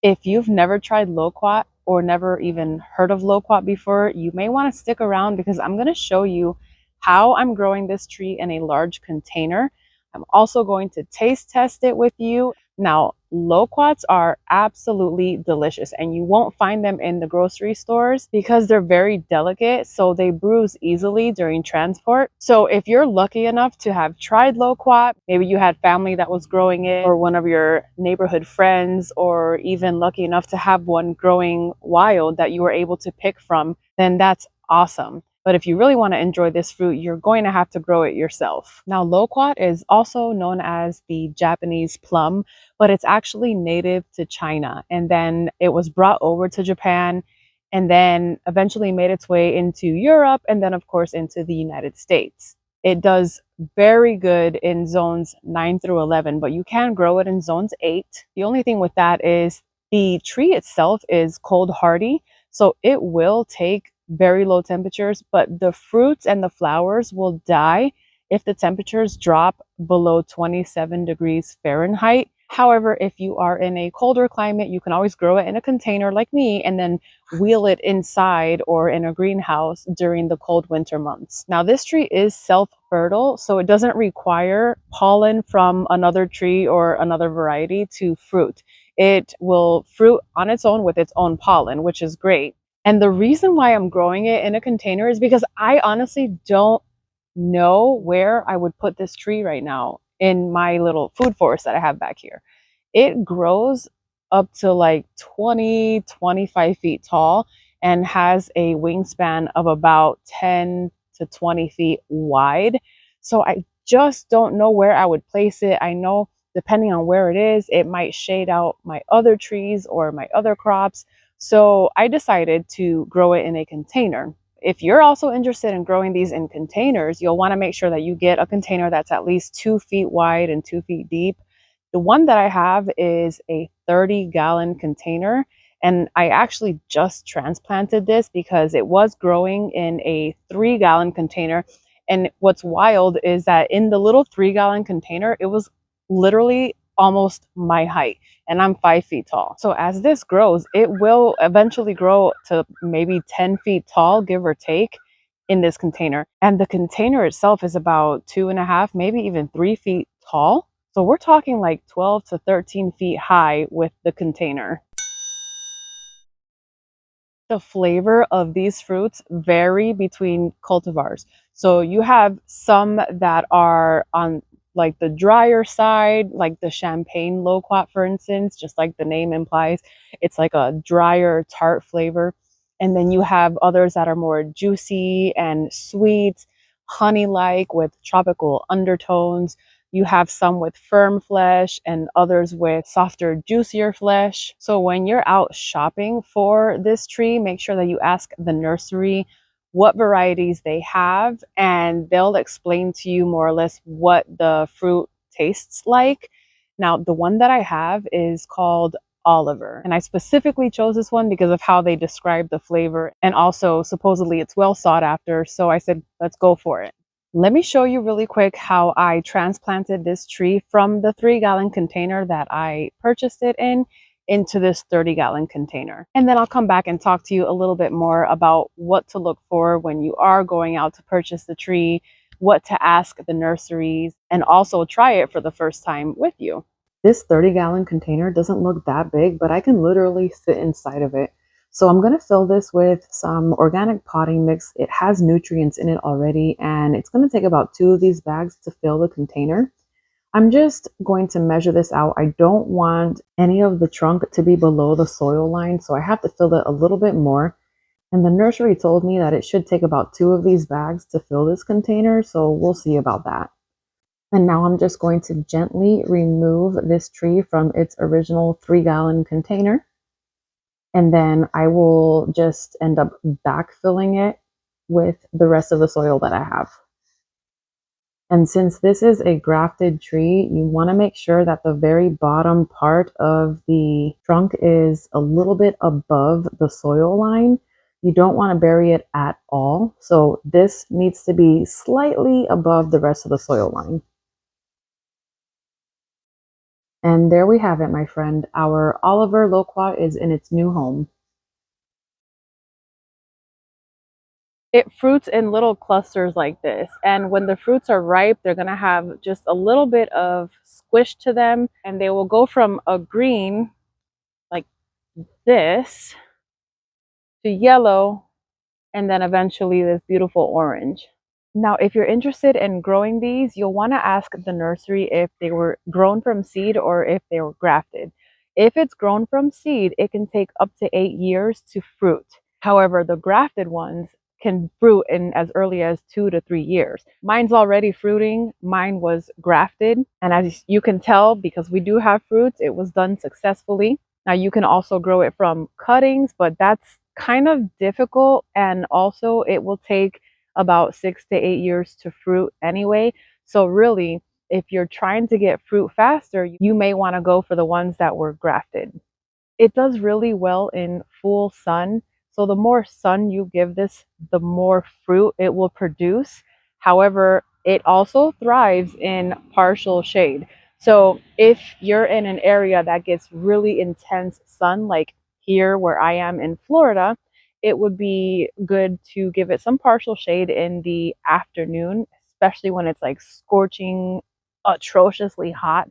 If you've never tried Loquat or never even heard of Loquat before, you may want to stick around because I'm going to show you how I'm growing this tree in a large container. I'm also going to taste test it with you. Now, loquats are absolutely delicious and you won't find them in the grocery stores because they're very delicate, so they bruise easily during transport. So if you're lucky enough to have tried loquat, maybe you had family that was growing it or one of your neighborhood friends, or even lucky enough to have one growing wild that you were able to pick from, then that's awesome. But if you really want to enjoy this fruit, you're going to have to grow it yourself. Now, loquat is also known as the Japanese plum, but it's actually native to China. And then it was brought over to Japan and then eventually made its way into Europe and then, of course, into the United States. It does very good in zones 9 through 11, but you can grow it in zones 8. The only thing with that is the tree itself is cold hardy, so it will take very low temperatures, but the fruits and the flowers will die if the temperatures drop below 27 degrees Fahrenheit. However, if you are in a colder climate, you can always grow it in a container like me and then wheel it inside or in a greenhouse during the cold winter months. Now, this tree is self-fertile, so it doesn't require pollen from another tree or another variety to fruit. It will fruit on its own with its own pollen, which is great. And the reason why I'm growing it in a container is because I honestly don't know where I would put this tree right now in my little food forest that I have back here. It grows up to like 20, 25 feet tall and has a wingspan of about 10 to 20 feet wide. So I just don't know where I would place it. I know depending on where it is, it might shade out my other trees or my other crops. So I decided to grow it in a container. If you're also interested in growing these in containers, you'll want to make sure that you get a container that's at least 2 feet wide and 2 feet deep. The one that I have is a 30-gallon container, and I actually just transplanted this because it was growing in a 3-gallon container. And what's wild is that in the little 3-gallon container, it was literally almost my height, and I'm 5 feet tall. So as this grows, it will eventually grow to maybe 10 feet tall, give or take, in this container. And the container itself is about 2.5, maybe even 3 feet tall. So we're talking like 12 to 13 feet high with the container. The flavor of these fruits vary between cultivars. So you have some that are on like the drier side, like the champagne loquat, for instance, just like the name implies. It's like a drier, tart flavor. And then you have others that are more juicy and sweet, honey-like with tropical undertones. You have some with firm flesh and others with softer, juicier flesh. So when you're out shopping for this tree, make sure that you ask the nursery what varieties they have, and they'll explain to you more or less what the fruit tastes like. Now, the one that I have is called Oliver, and I specifically chose this one because of how they describe the flavor, and also supposedly it's well sought after, so I said, let's go for it. Let me show you really quick how I transplanted this tree from the 3-gallon container that I purchased it in into this 30-gallon container. And then I'll come back and talk to you a little bit more about what to look for when you are going out to purchase the tree, what to ask the nurseries, and also try it for the first time with you. This 30-gallon container doesn't look that big, but I can literally sit inside of it. So I'm going to fill this with some organic potting mix. It has nutrients in it already, and it's going to take about 2 of these bags to fill the container. I'm just going to measure this out. I don't want any of the trunk to be below the soil line, so I have to fill it a little bit more. And the nursery told me that it should take about 2 of these bags to fill this container, so we'll see about that. And now I'm just going to gently remove this tree from its original 3-gallon container. And then I will just end up backfilling it with the rest of the soil that I have. And since this is a grafted tree, you want to make sure that the very bottom part of the trunk is a little bit above the soil line. You don't want to bury it at all. So this needs to be slightly above the rest of the soil line. And there we have it, my friend. Our Oliver Loquat is in its new home. It fruits in little clusters like this. And when the fruits are ripe, they're going to have just a little bit of squish to them. And they will go from a green like this to yellow and then eventually this beautiful orange. Now, if you're interested in growing these, you'll want to ask the nursery if they were grown from seed or if they were grafted. If it's grown from seed, it can take up to 8 years to fruit. However, the grafted ones can fruit in as early as 2 to 3 years. Mine's already fruiting. Mine was grafted. And as you can tell, because we do have fruits, it was done successfully. Now you can also grow it from cuttings, but that's kind of difficult. And also it will take about 6 to 8 years to fruit anyway. So really, if you're trying to get fruit faster, you may want to go for the ones that were grafted. It does really well in full sun. So the more sun you give this, the more fruit it will produce. However, it also thrives in partial shade. So if you're in an area that gets really intense sun, like here where I am in Florida, it would be good to give it some partial shade in the afternoon, especially when it's like scorching, atrociously hot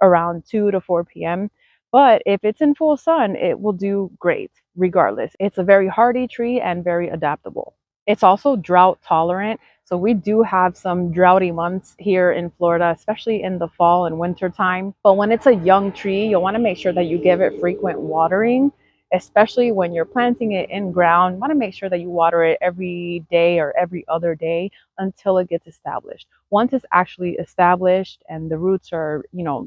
around 2 to 4 p.m. But if it's in full sun, it will do great regardless. It's a very hardy tree and very adaptable. It's also drought tolerant. So we do have some droughty months here in Florida, especially in the fall and winter time. But when it's a young tree, you'll want to make sure that you give it frequent watering, especially when you're planting it in ground. You want to make sure that you water it every day or every other day until it gets established. Once it's actually established and the roots are,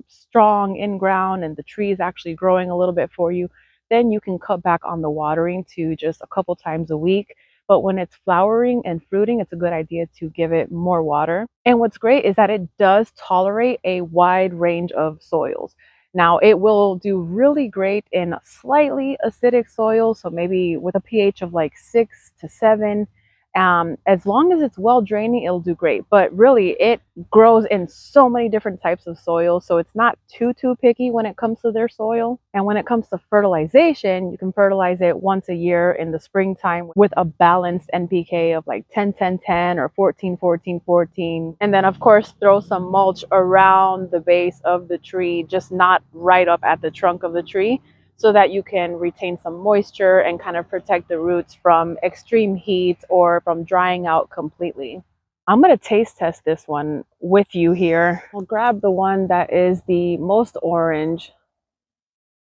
strong in ground and the tree is actually growing a little bit for you, then you can cut back on the watering to just a couple times a week. But when it's flowering and fruiting, it's a good idea to give it more water. And what's great is that it does tolerate a wide range of soils. Now, it will do really great in slightly acidic soil, so maybe with a pH of like 6 to 7. As long as it's well draining, it'll do great. But really, it grows in so many different types of soil, so it's not too picky when it comes to their soil. And when it comes to fertilization, you can fertilize it once a year in the springtime with a balanced NPK of like 10-10-10 or 14-14-14. And then of course, throw some mulch around the base of the tree, just not right up at the trunk of the tree, so that you can retain some moisture and kind of protect the roots from extreme heat or from drying out completely. I'm going to taste test this one with you here. I'll grab the one that is the most orange.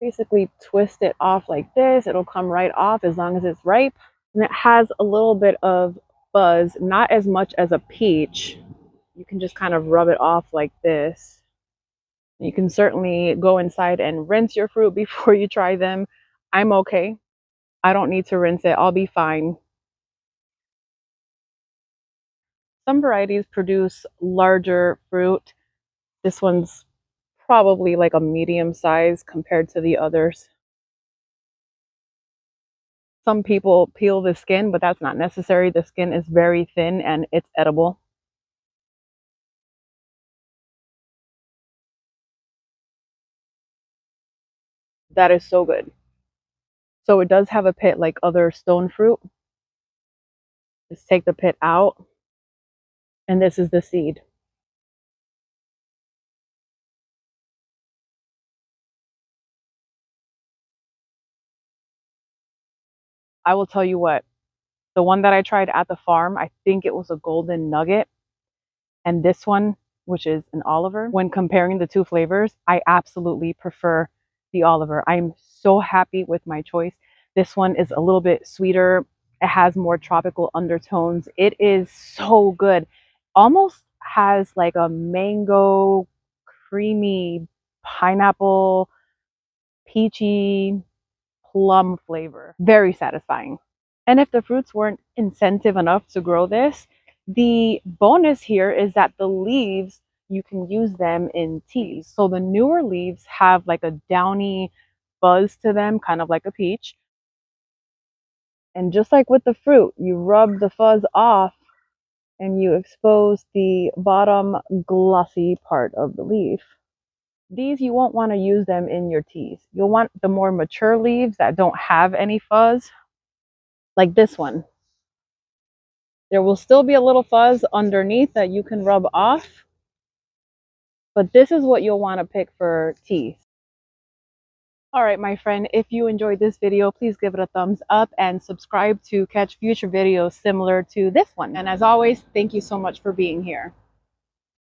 Basically twist it off like this. It'll come right off as long as it's ripe. And it has a little bit of fuzz, not as much as a peach. You can just kind of rub it off like this. You can certainly go inside and rinse your fruit before you try them. I'm okay. I don't need to rinse it. I'll be fine. Some varieties produce larger fruit. This one's probably like a medium size compared to the others. Some people peel the skin, but that's not necessary. The skin is very thin and it's edible. That is so good. So it does have a pit like other stone fruit. Just take the pit out, and this is the seed. I will tell you what, the one that I tried at the farm, I think it was a golden nugget. And this one, which is an Oliver, when comparing the two flavors, I absolutely prefer the Oliver. I'm so happy with my choice. This one is a little bit sweeter. It has more tropical undertones. It is so good. Almost has like a mango, creamy, pineapple, peachy, plum flavor. Very satisfying. And if the fruits weren't incentive enough to grow this, the bonus here is that the leaves, you can use them in teas. So the newer leaves have like a downy buzz to them, kind of like a peach. And just like with the fruit, you rub the fuzz off and you expose the bottom glossy part of the leaf. These, you won't want to use them in your teas. You'll want the more mature leaves that don't have any fuzz, like this one. There will still be a little fuzz underneath that you can rub off, but this is what you'll want to pick for teas. All right, my friend, if you enjoyed this video, please give it a thumbs up and subscribe to catch future videos similar to this one. And as always, thank you so much for being here.